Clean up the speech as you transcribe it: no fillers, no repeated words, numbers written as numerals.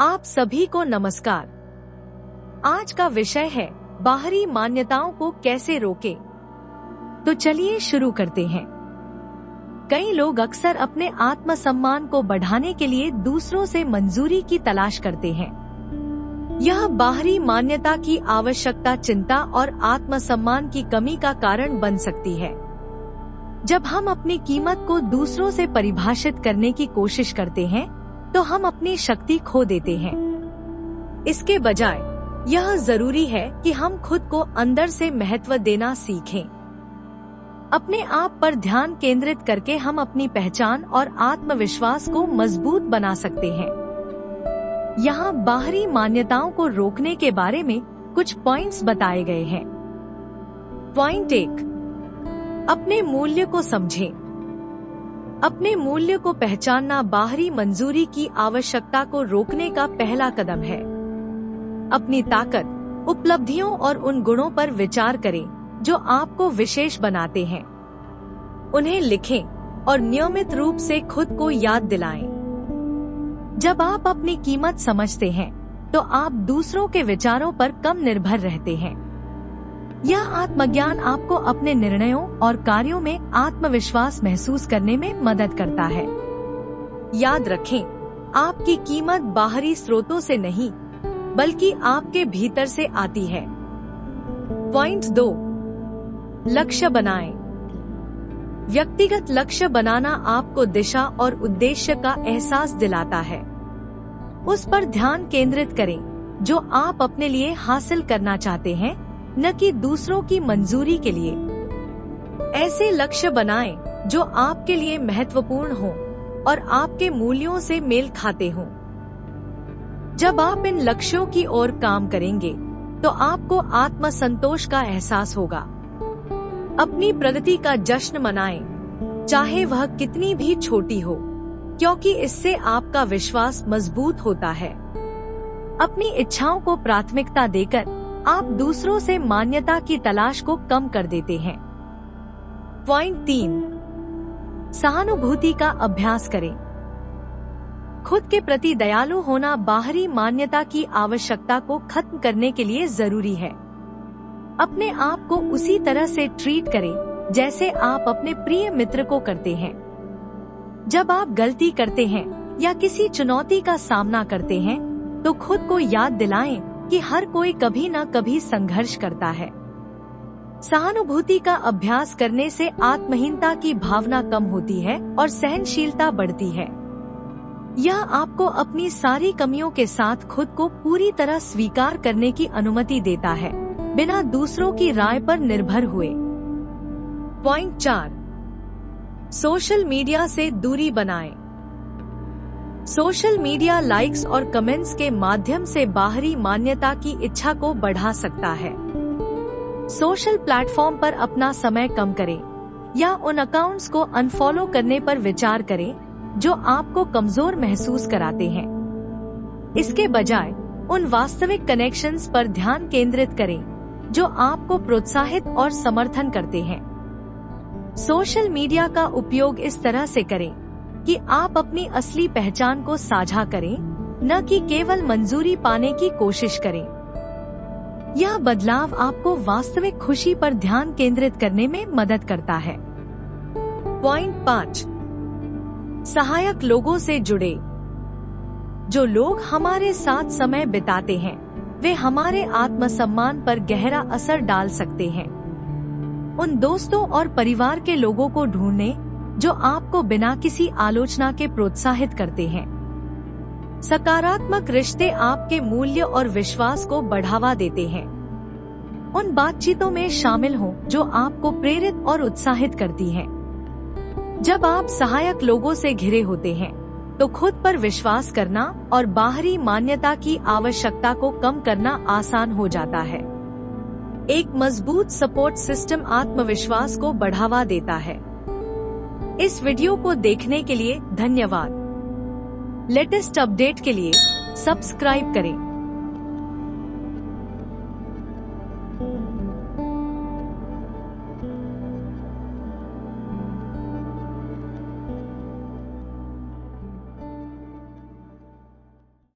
आप सभी को नमस्कार। आज का विषय है बाहरी मान्यताओं को कैसे रोकें। तो चलिए शुरू करते हैं। कई लोग अक्सर अपने आत्मसम्मान को बढ़ाने के लिए दूसरों से मंजूरी की तलाश करते हैं। यह बाहरी मान्यता की आवश्यकता चिंता और आत्मसम्मान की कमी का कारण बन सकती है। जब हम अपनी कीमत को दूसरों से परिभाषित करने की कोशिश करते हैं, तो हम अपनी शक्ति खो देते हैं। इसके बजाय यह जरूरी है कि हम खुद को अंदर से महत्व देना सीखें। अपने आप पर ध्यान केंद्रित करके हम अपनी पहचान और आत्मविश्वास को मजबूत बना सकते हैं। यहाँ बाहरी मान्यताओं को रोकने के बारे में कुछ पॉइंट्स बताए गए हैं। पॉइंट 1, अपने मूल्य को समझें। अपने मूल्य को पहचानना बाहरी मंजूरी की आवश्यकता को रोकने का पहला कदम है। अपनी ताकत, उपलब्धियों और उन गुणों पर विचार करें जो आपको विशेष बनाते हैं। उन्हें लिखें और नियमित रूप से खुद को याद दिलाएं। जब आप अपनी कीमत समझते हैं, तो आप दूसरों के विचारों पर कम निर्भर रहते हैं। यह आत्मज्ञान आपको अपने निर्णयों और कार्यों में आत्मविश्वास महसूस करने में मदद करता है। याद रखें, आपकी कीमत बाहरी स्रोतों से नहीं, बल्कि आपके भीतर से आती है। पॉइंट 2, लक्ष्य बनाएं। व्यक्तिगत लक्ष्य बनाना आपको दिशा और उद्देश्य का एहसास दिलाता है। उस पर ध्यान केंद्रित करें जो आप अपने लिए हासिल करना चाहते हैं, न कि दूसरों की मंजूरी के लिए। ऐसे लक्ष्य बनाएं जो आपके लिए महत्वपूर्ण हो और आपके मूल्यों से मेल खाते हों। जब आप इन लक्ष्यों की ओर काम करेंगे, तो आपको आत्मसंतोष का एहसास होगा। अपनी प्रगति का जश्न मनाएं, चाहे वह कितनी भी छोटी हो, क्योंकि इससे आपका विश्वास मजबूत होता है। अपनी इच्छाओं को प्राथमिकता देकर आप दूसरों से मान्यता की तलाश को कम कर देते हैं। पॉइंट 3, सहानुभूति का अभ्यास करें। खुद के प्रति दयालु होना बाहरी मान्यता की आवश्यकता को खत्म करने के लिए जरूरी है। अपने आप को उसी तरह से ट्रीट करें जैसे आप अपने प्रिय मित्र को करते हैं। जब आप गलती करते हैं या किसी चुनौती का सामना करते हैं, तो खुद को याद दिलाएं कि हर कोई कभी न कभी संघर्ष करता है। सहानुभूति का अभ्यास करने से आत्महीनता की भावना कम होती है और सहनशीलता बढ़ती है। यह आपको अपनी सारी कमियों के साथ खुद को पूरी तरह स्वीकार करने की अनुमति देता है, बिना दूसरों की राय पर निर्भर हुए। पॉइंट 4, सोशल मीडिया से दूरी बनाएं। सोशल मीडिया लाइक्स और कमेंट्स के माध्यम से बाहरी मान्यता की इच्छा को बढ़ा सकता है। सोशल प्लेटफॉर्म पर अपना समय कम करें या उन अकाउंट्स को अनफॉलो करने पर विचार करें जो आपको कमजोर महसूस कराते हैं। इसके बजाय उन वास्तविक कनेक्शंस पर ध्यान केंद्रित करें जो आपको प्रोत्साहित और समर्थन करते हैं। सोशल मीडिया का उपयोग इस तरह से करें कि आप अपनी असली पहचान को साझा करें, न कि केवल मंजूरी पाने की कोशिश करें। यह बदलाव आपको वास्तविक खुशी पर ध्यान केंद्रित करने में मदद करता है। पॉइंट 5, सहायक लोगों से जुड़े। जो लोग हमारे साथ समय बिताते हैं, वे हमारे आत्मसम्मान पर गहरा असर डाल सकते हैं। उन दोस्तों और परिवार के लोगों को ढूंढें जो आपको बिना किसी आलोचना के प्रोत्साहित करते हैं। सकारात्मक रिश्ते आपके मूल्य और विश्वास को बढ़ावा देते हैं। उन बातचीतों में शामिल हों जो आपको प्रेरित और उत्साहित करती हैं। जब आप सहायक लोगों से घिरे होते हैं, तो खुद पर विश्वास करना और बाहरी मान्यता की आवश्यकता को कम करना आसान हो जाता है। एक मजबूत सपोर्ट सिस्टम आत्मविश्वास को बढ़ावा देता है। इस वीडियो को देखने के लिए धन्यवाद। लेटेस्ट अपडेट के लिए सब्सक्राइब करें।